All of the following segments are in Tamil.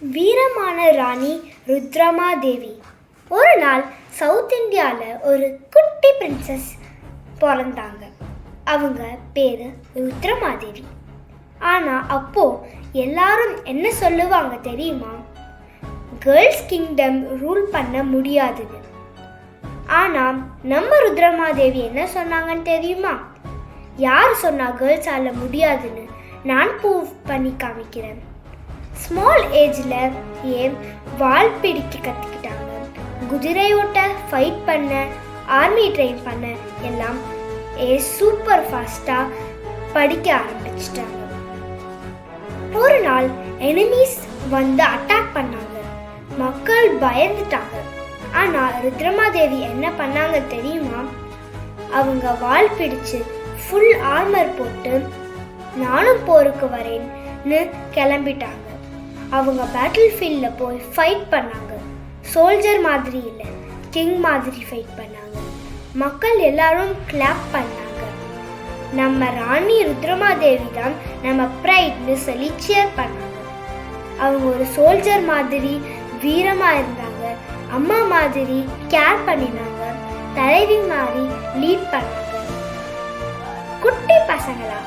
வீரமான ராணி ருத்ரமாதேவி. ஒரு நாள் சவுத் இந்தியாவில் ஒரு குட்டி பிரின்சஸ் பிறந்தாங்க. அவங்க பேர் ருத்ரமாதேவி. ஆனால் அப்போது எல்லாரும் என்ன சொல்லுவாங்க தெரியுமா? கேர்ள்ஸ் கிங்டம் ரூல் பண்ண முடியாதுன்னு. ஆனால் நம்ம ருத்ரமாதேவி என்ன சொன்னாங்கன்னு தெரியுமா? யார் சொன்னா கேர்ள்ஸால முடியாதுன்னு? நான் ப்ரூவ் பண்ணி காமிக்கிறேன். ஸ்மால் ஏஜில் ஏன் வால் பிடிக்க கற்றுக்கிட்டாங்க, குதிரை ஓட்ட, ஃபைட் பண்ண, ஆர்மி ட்ரெயின் பண்ண எல்லாம் சூப்பர் ஃபாஸ்ட்டாக படிக்க ஆரம்பிச்சிட்டாங்க. ஒரு நாள் எனிமீஸ் வந்து அட்டாக் பண்ணாங்க. மக்கள் பயந்துட்டாங்க. ஆனால் ருத்ரமாதேவி என்ன பண்ணாங்க தெரியுமா? அவங்க வால் பிடிச்சு ஃபுல் ஆர்மர் போட்டு நானும் போருக்கு வரேன்னு கிளம்பிட்டாங்க. அவங்க பேட்டில் ஃபீல்டில் போய் ஃபைட் பண்ணாங்க. சோல்ஜர் மாதிரி இல்லை, கிங் மாதிரி ஃபைட் பண்ணாங்க. மக்கள் எல்லாரும் கிளாப் பண்ணாங்க. நம்ம ராணி ருத்ரமாதேவி தான் நம்ம ப்ரைட்னு சொல்லி சியர் பண்ணாங்க. அவங்க ஒரு சோல்ஜர் மாதிரி வீரமாக இருந்தாங்க. அம்மா மாதிரி கேர் பண்ணினாங்க. தலைவி மாதிரி லீட் பண்ணாங்க. குட்டி பசங்களா,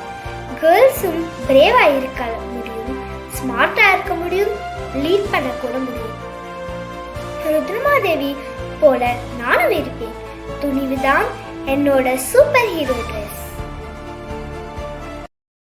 கேர்ள்ஸும் பிரேவாக இருக்க முடியும், ஸ்மார்ட்டாக இருக்க முடியும், லீட் பண்ண கூட முடியும். ருத்ரமாதேவி போல நானும் இருப்பேன். துணிவுதான் என்னோட சூப்பர் ஹீரோ.